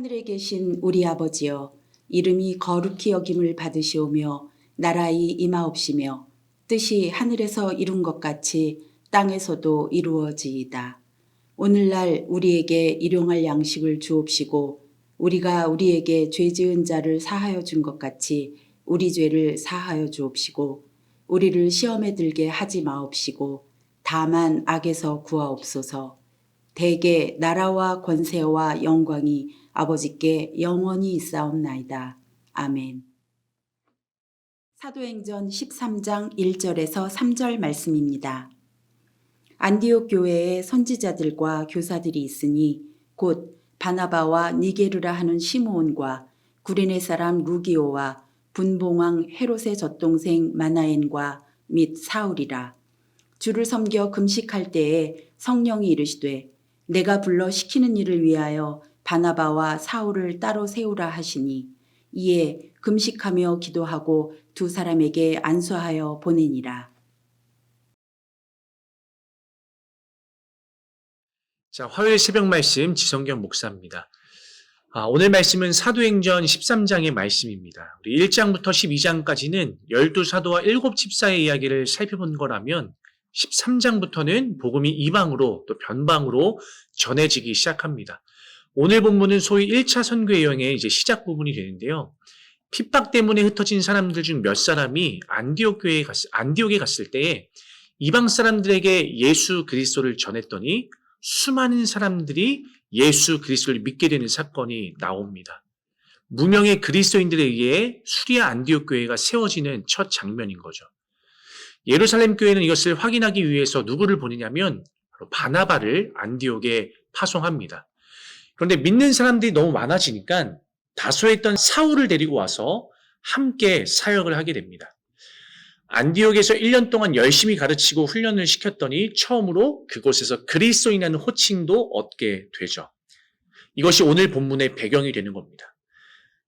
하늘에 계신 우리 아버지여, 이름이 거룩히 여김을 받으시오며 나라의 임하옵시며 뜻이 하늘에서 이룬 것 같이 땅에서도 이루어지이다. 오늘날 우리에게 일용할 양식을 주옵시고 우리가 우리에게 죄 지은 자를 사하여 준 것 같이 우리 죄를 사하여 주옵시고 우리를 시험에 들게 하지 마옵시고 다만 악에서 구하옵소서. 대개 나라와 권세와 영광이 아버지께 영원히 있사옵나이다. 아멘. 사도행전 13장 1절에서 3절 말씀입니다. 안디옥 교회에 선지자들과 교사들이 있으니 곧 바나바와 니게르라 하는 시므온과 구레네 사람 루기오와 분봉왕 헤롯의 젖동생 마나엔과 및 사울이라. 주를 섬겨 금식할 때에 성령이 이르시되 내가 불러 시키는 일을 위하여 바나바와 사울을 따로 세우라 하시니 이에 금식하며 기도하고 두 사람에게 안수하여 보내니라. 자, 화요일 새벽 말씀 지성경 목사입니다. 오늘 말씀은 사도행전 13장의 말씀입니다. 우리 1장부터 12장까지는 12사도와 7집사의 이야기를 살펴본 거라면 13장부터는 복음이 이방으로 또 변방으로 전해지기 시작합니다. 오늘 본문은 소위 1차 선교의 여행의 이제 시작 부분이 되는데요. 핍박 때문에 흩어진 사람들 중 몇 사람이 안디옥에 갔을 때에 이방 사람들에게 예수 그리스도를 전했더니 수많은 사람들이 예수 그리스도를 믿게 되는 사건이 나옵니다. 무명의 그리스도인들에 의해 수리아 안디옥 교회가 세워지는 첫 장면인 거죠. 예루살렘 교회는 이것을 확인하기 위해서 누구를 보내냐면 바로 바나바를 안디옥에 파송합니다. 그런데 믿는 사람들이 너무 많아지니까 다소했던 사울을 데리고 와서 함께 사역을 하게 됩니다. 안디옥에서 1년 동안 열심히 가르치고 훈련을 시켰더니 처음으로 그곳에서 그리스도인이라는 호칭도 얻게 되죠. 이것이 오늘 본문의 배경이 되는 겁니다.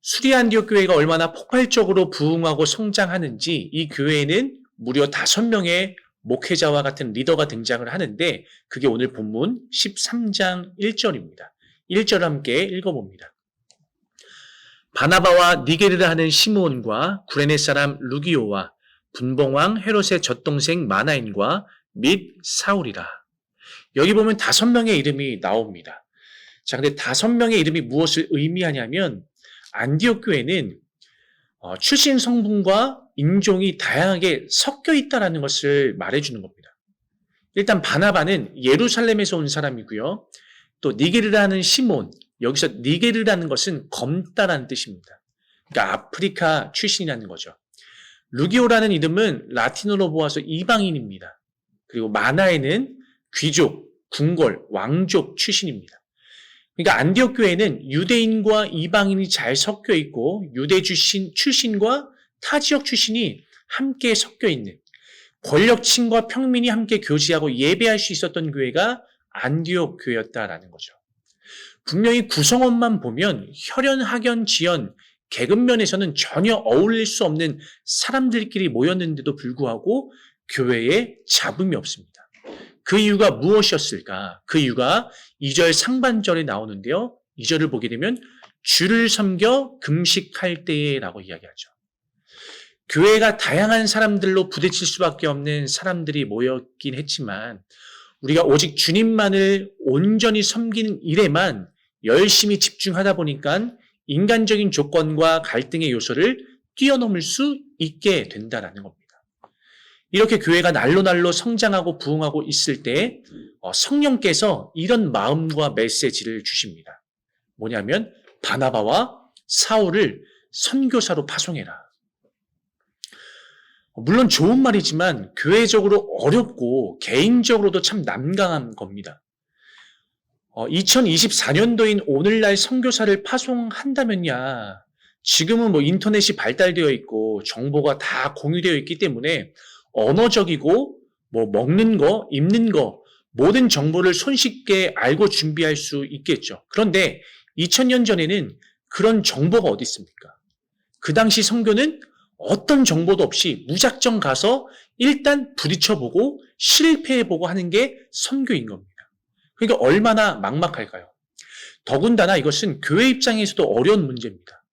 수리아 안디옥 교회가 얼마나 폭발적으로 부흥하고 성장하는지 이 교회에는 무려 5명의 목회자와 같은 리더가 등장을 하는데 그게 오늘 본문 13장 1절입니다. 1절 함께 읽어봅니다. 바나바와 니게르라 하는 시므온과 구레네 사람 루기오와 분봉왕 헤롯의 젖동생 마나엔과 및 사울이라. 여기 보면 5명의 이름이 나옵니다. 자, 근데 5명의 이름이 무엇을 의미하냐면 안디옥 교회는 출신 성분과 인종이 다양하게 섞여 있다는 것을 말해주는 겁니다. 일단 바나바는 예루살렘에서 온 사람이고요. 또 니게르라는 시몬, 여기서 니게르라는 것은 검다라는 뜻입니다. 그러니까 아프리카 출신이라는 거죠. 루기오라는 이름은 라틴어로 보아서 이방인입니다. 그리고 마나에는 귀족, 궁궐, 왕족 출신입니다. 그러니까 안디옥 교회는 유대인과 이방인이 잘 섞여 있고 유대 출신과 타 지역 출신이 함께 섞여 있는 권력층과 평민이 함께 교제하고 예배할 수 있었던 교회가 안디옥 교회였다라는 거죠. 분명히 구성원만 보면 혈연, 학연, 지연, 계급 면에서는 전혀 어울릴 수 없는 사람들끼리 모였는데도 불구하고 교회에 잡음이 없습니다. 그 이유가 무엇이었을까? 그 이유가 2절 상반절에 나오는데요. 2절을 보게 되면 주를 섬겨 금식할 때라고 이야기하죠. 교회가 다양한 사람들로 부딪힐 수밖에 없는 사람들이 모였긴 했지만 우리가 오직 주님만을 온전히 섬기는 일에만 열심히 집중하다 보니까 인간적인 조건과 갈등의 요소를 뛰어넘을 수 있게 된다는 겁니다. 이렇게 교회가 날로 성장하고 부흥하고 있을 때 성령께서 이런 마음과 메시지를 주십니다. 뭐냐면 바나바와 사울을 선교사로 파송해라. 물론 좋은 말이지만 교회적으로 어렵고 개인적으로도 참 난감한 겁니다. 2024년도인 오늘날 선교사를 파송한다면야 지금은 인터넷이 발달되어 있고 정보가 다 공유되어 있기 때문에 언어적이고 먹는 거, 입는 거 모든 정보를 손쉽게 알고 준비할 수 있겠죠. 그런데 2000년 전에는 그런 정보가 어디 있습니까? 그 당시 선교는 어떤 정보도 없이 무작정 가서 일단 부딪혀보고 실패해보고 하는 게 선교인 겁니다. 그러니까 얼마나 막막할까요? 더군다나 이것은 교회 입장에서도 어려운 문제입니다.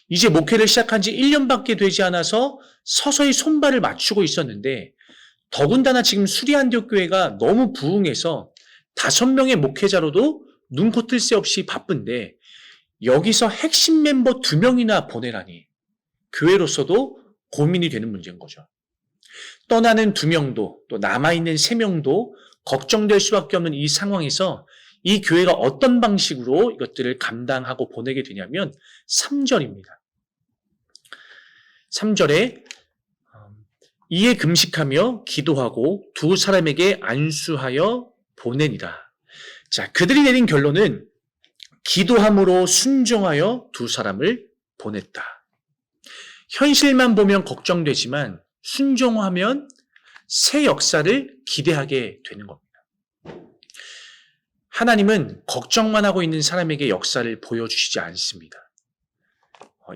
이제 목회를 시작한 지 1년밖에 되지 않아서 서서히 손발을 맞추고 있었는데 더군다나 지금 수리안디옥 교회가 너무 부흥해서 5명의 목회자로도 눈코 뜰 새 없이 바쁜데 여기서 핵심 멤버 2명이나 보내라니 교회로서도 고민이 되는 문제인 거죠. 떠나는 2명도 또 남아있는 3명도 걱정될 수밖에 없는 이 상황에서 이 교회가 어떤 방식으로 이것들을 감당하고 보내게 되냐면 3절입니다. 3절에 이에 금식하며 기도하고 2 사람에게 안수하여 보내니라. 자, 그들이 내린 결론은 기도함으로 순종하여 2 사람을 보냈다. 현실만 보면 걱정되지만 순종하면 새 역사를 기대하게 되는 겁니다. 하나님은 걱정만 하고 있는 사람에게 역사를 보여주시지 않습니다.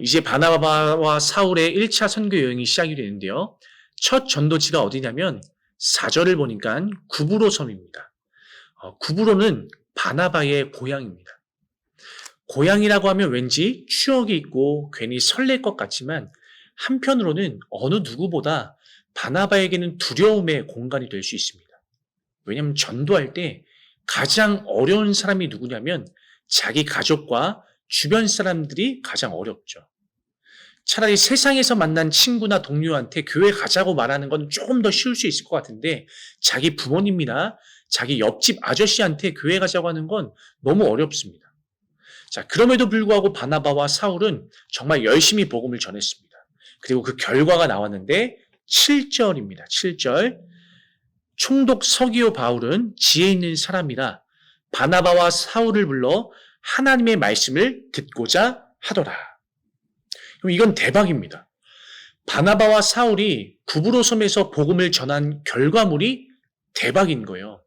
이제 바나바와 사울의 1차 선교 여행이 시작이 되는데요. 첫 전도지가 어디냐면 4절을 보니까 구브로 섬입니다. 구브로는 바나바의 고향입니다. 고향이라고 하면 왠지 추억이 있고 괜히 설렐 것 같지만 한편으로는 어느 누구보다 바나바에게는 두려움의 공간이 될 수 있습니다. 왜냐하면 전도할 때 가장 어려운 사람이 누구냐면 자기 가족과 주변 사람들이 가장 어렵죠. 차라리 세상에서 만난 친구나 동료한테 교회 가자고 말하는 건 조금 더 쉬울 수 있을 것 같은데 자기 부모님이나 자기 옆집 아저씨한테 교회 가자고 하는 건 너무 어렵습니다. 자, 그럼에도 불구하고 바나바와 사울은 정말 열심히 복음을 전했습니다. 그리고 그 결과가 나왔는데 7절입니다. 7절. 총독 서기오 바울은 지혜 있는 사람이라 바나바와 사울을 불러 하나님의 말씀을 듣고자 하더라. 그럼 이건 대박입니다. 바나바와 사울이 구브로 섬에서 복음을 전한 결과물이 대박인 거예요.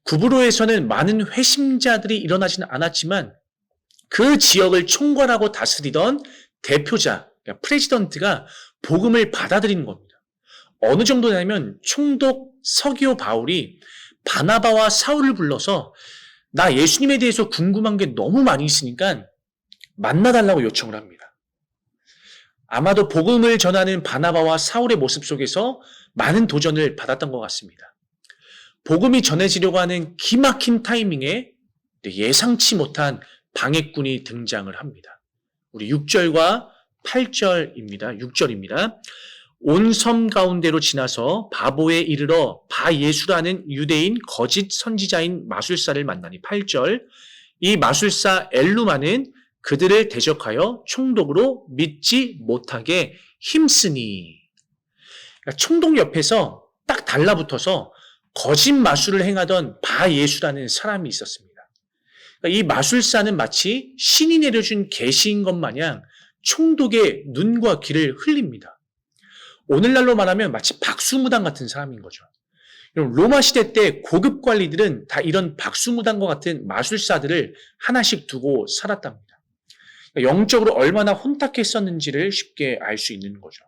구브로에서는 많은 회심자들이 일어나지는 않았지만 그 지역을 총괄하고 다스리던 대표자, 그러니까 프레지던트가 복음을 받아들이는 겁니다. 어느 정도냐면 총독 서기오 바울이 바나바와 사울을 불러서 나 예수님에 대해서 궁금한 게 너무 많이 있으니까 만나달라고 요청을 합니다. 아마도 복음을 전하는 바나바와 사울의 모습 속에서 많은 도전을 받았던 것 같습니다. 복음이 전해지려고 하는 기막힌 타이밍에 예상치 못한 방해꾼이 등장을 합니다. 우리 6절과 8절입니다. 6절입니다. 온 섬 가운데로 지나서 바보에 이르러 바예수라는 유대인 거짓 선지자인 마술사를 만나니 8절. 이 마술사 엘루마는 그들을 대적하여 총독으로 믿지 못하게 힘쓰니. 그러니까 총독 옆에서 딱 달라붙어서 거짓 마술을 행하던 바예수라는 사람이 있었습니다. 그러니까 이 마술사는 마치 신이 내려준 계시인 것 마냥 총독의 눈과 귀를 흘립니다. 오늘날로 말하면 마치 박수무당 같은 사람인 거죠. 로마 시대 때 고급 관리들은 다 이런 박수무당과 같은 마술사들을 하나씩 두고 살았답니다. 영적으로 얼마나 혼탁했었는지를 쉽게 알 수 있는 거죠.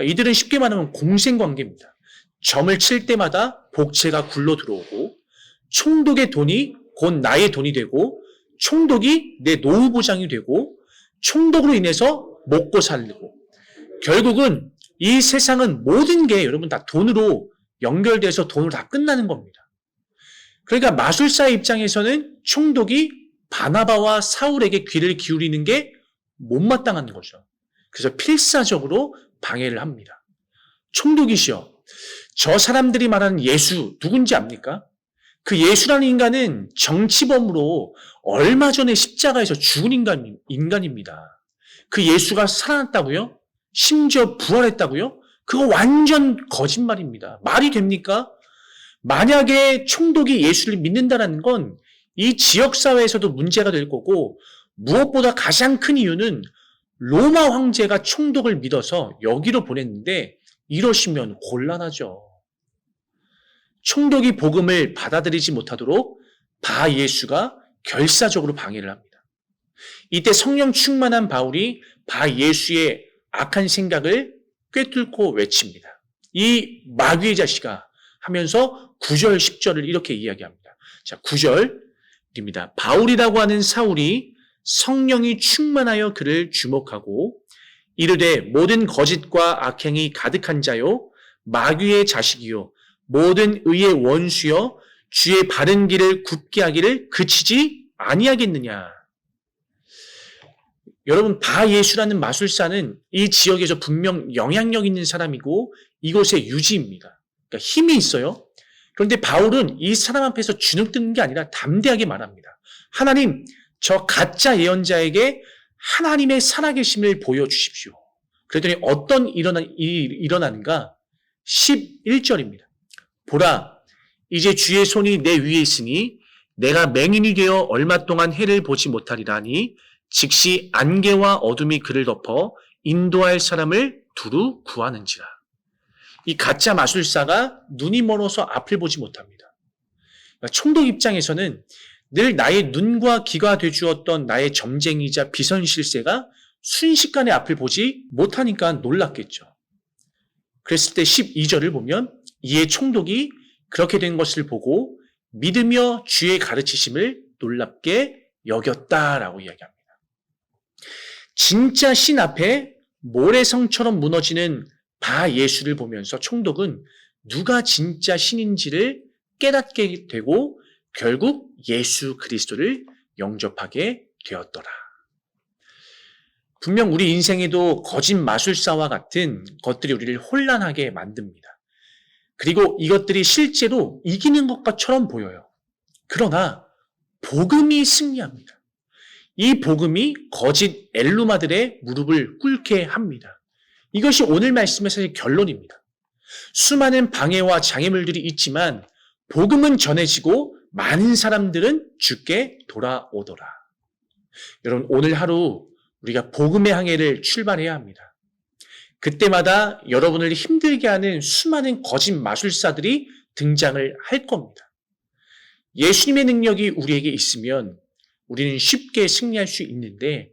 이들은 쉽게 말하면 공생관계입니다. 점을 칠 때마다 복채가 굴러 들어오고 총독의 돈이 곧 나의 돈이 되고 총독이 내 노후 보장이 되고 총독으로 인해서 먹고 살고 결국은 이 세상은 모든 게 여러분 다 돈으로 연결돼서 돈으로 다 끝나는 겁니다. 그러니까 마술사의 입장에서는 총독이 바나바와 사울에게 귀를 기울이는 게 못마땅한 거죠. 그래서 필사적으로 방해를 합니다. 총독이시여, 저 사람들이 말하는 예수 누군지 압니까? 그 예수라는 인간은 정치범으로 얼마 전에 십자가에서 죽은 인간입니다. 그 예수가 살아났다고요? 심지어 부활했다고요? 그거 완전 거짓말입니다. 말이 됩니까? 만약에 총독이 예수를 믿는다는 건 이 지역사회에서도 문제가 될 거고 무엇보다 가장 큰 이유는 로마 황제가 총독을 믿어서 여기로 보냈는데 이러시면 곤란하죠. 총독이 복음을 받아들이지 못하도록 바예수가 결사적으로 방해를 합니다. 이때 성령 충만한 바울이 바예수의 악한 생각을 꿰뚫고 외칩니다. 이 마귀의 자식아 하면서 9절, 10절을 이렇게 이야기합니다. 자, 9절. 입니다. 바울이라고 하는 사울이 성령이 충만하여 그를 주목하고 이르되 모든 거짓과 악행이 가득한 자요 마귀의 자식이요 모든 의의 원수여 주의 바른 길을 굽게 하기를 그치지 아니하겠느냐. 여러분, 바예수라는 마술사는 이 지역에서 분명 영향력 있는 사람이고 이곳의 유지입니다. 그러니까 힘이 있어요. 그런데 바울은 이 사람 앞에서 주눅드는 게 아니라 담대하게 말합니다. 하나님, 저 가짜 예언자에게 하나님의 살아계심을 보여주십시오. 그랬더니 어떤 일이 일어나는가? 11절입니다. 보라, 이제 주의 손이 내 위에 있으니 내가 맹인이 되어 얼마 동안 해를 보지 못하리라니 즉시 안개와 어둠이 그를 덮어 인도할 사람을 두루 구하는지라. 이 가짜 마술사가 눈이 멀어서 앞을 보지 못합니다. 총독 입장에서는 늘 나의 눈과 귀가 되주었던 나의 점쟁이자 비선실세가 순식간에 앞을 보지 못하니까 놀랐겠죠. 그랬을 때 12절을 보면 이에 총독이 그렇게 된 것을 보고 믿으며 주의 가르치심을 놀랍게 여겼다라고 이야기합니다. 진짜 신 앞에 모래성처럼 무너지는 바예수를 보면서 총독은 누가 진짜 신인지를 깨닫게 되고 결국 예수 그리스도를 영접하게 되었더라. 분명 우리 인생에도 거짓 마술사와 같은 것들이 우리를 혼란하게 만듭니다. 그리고 이것들이 실제로 이기는 것처럼 보여요. 그러나 복음이 승리합니다. 이 복음이 거짓 엘루마들의 무릎을 꿇게 합니다. 이것이 오늘 말씀의 사실 결론입니다. 수많은 방해와 장애물들이 있지만 복음은 전해지고 많은 사람들은 주께 돌아오더라. 여러분, 오늘 하루 우리가 복음의 항해를 출발해야 합니다. 그때마다 여러분을 힘들게 하는 수많은 거짓 마술사들이 등장을 할 겁니다. 예수님의 능력이 우리에게 있으면 우리는 쉽게 승리할 수 있는데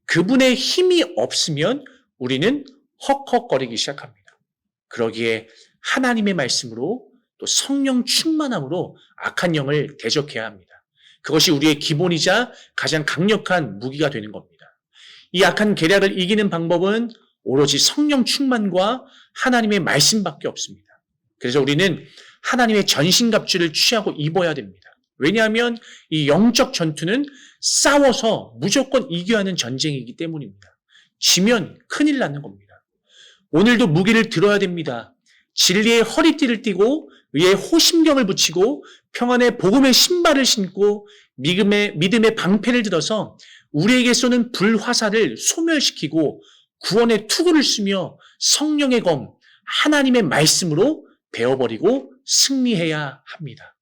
그분의 힘이 없으면 우리는 헉헉거리기 시작합니다. 그러기에 하나님의 말씀으로 또 성령 충만함으로 악한 영을 대적해야 합니다. 그것이 우리의 기본이자 가장 강력한 무기가 되는 겁니다. 이 악한 계략을 이기는 방법은 오로지 성령 충만과 하나님의 말씀밖에 없습니다. 그래서 우리는 하나님의 전신갑주를 취하고 입어야 됩니다. 왜냐하면 이 영적 전투는 싸워서 무조건 이겨야 하는 전쟁이기 때문입니다. 지면 큰일 나는 겁니다. 오늘도 무기를 들어야 됩니다. 진리의 허리띠를 띠고 의의 호심경을 붙이고 평안의 복음의 신발을 신고 믿음의 방패를 들어서 우리에게 쏘는 불화살을 소멸시키고 구원의 투구를 쓰며 성령의 검, 하나님의 말씀으로 베어버리고 승리해야 합니다.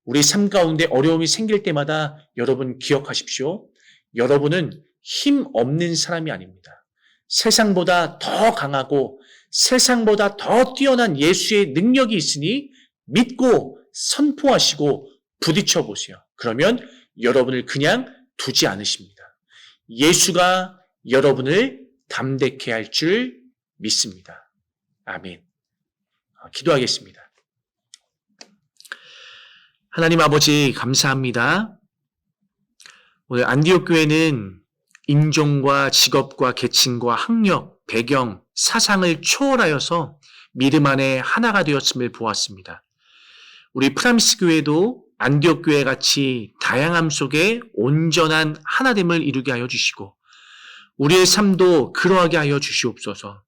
우리 삶 가운데 어려움이 생길 때마다 여러분 기억하십시오. 여러분은 힘 없는 사람이 아닙니다. 세상보다 더 강하고 세상보다 더 뛰어난 예수의 능력이 있으니 믿고 선포하시고 부딪혀 보세요. 그러면 여러분을 그냥 두지 않으십니다. 예수가 여러분을 담대케 할 줄 믿습니다. 아멘. 기도하겠습니다. 하나님 아버지 감사합니다. 오늘 안디옥 교회는 인종과 직업과 계층과 학력, 배경, 사상을 초월하여서 믿음 안에 하나가 되었음을 보았습니다. 우리 프람스 교회도 안디옥 교회 같이 다양함 속에 온전한 하나됨을 이루게 하여 주시고 우리의 삶도 그러하게 하여 주시옵소서.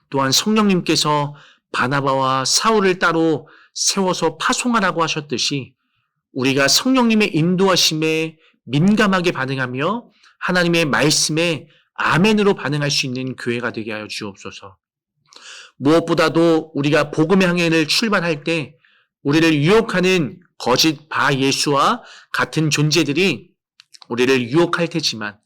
또한 성령님께서 바나바와 사울을 따로 세워서 파송하라고 하셨듯이 우리가 성령님의 인도하심에 민감하게 반응하며 하나님의 말씀에 아멘으로 반응할 수 있는 교회가 되게 하여 주옵소서. 무엇보다도 우리가 복음의 항해를 출발할 때 우리를 유혹하는 거짓 바예수와 같은 존재들이 우리를 유혹할 테지만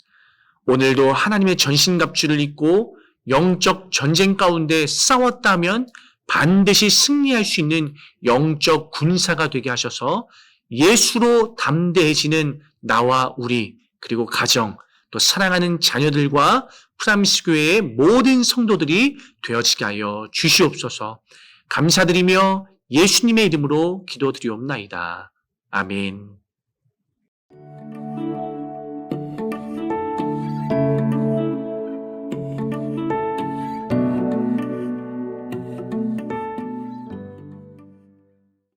오늘도 하나님의 전신갑주를 입고 영적 전쟁 가운데 싸웠다면 반드시 승리할 수 있는 영적 군사가 되게 하셔서 예수로 담대해지는 나와 우리 그리고 가정 또 사랑하는 자녀들과 프람스 교회의 모든 성도들이 되어지게 하여 주시옵소서. 감사드리며 예수님의 이름으로 기도드리옵나이다. 아멘.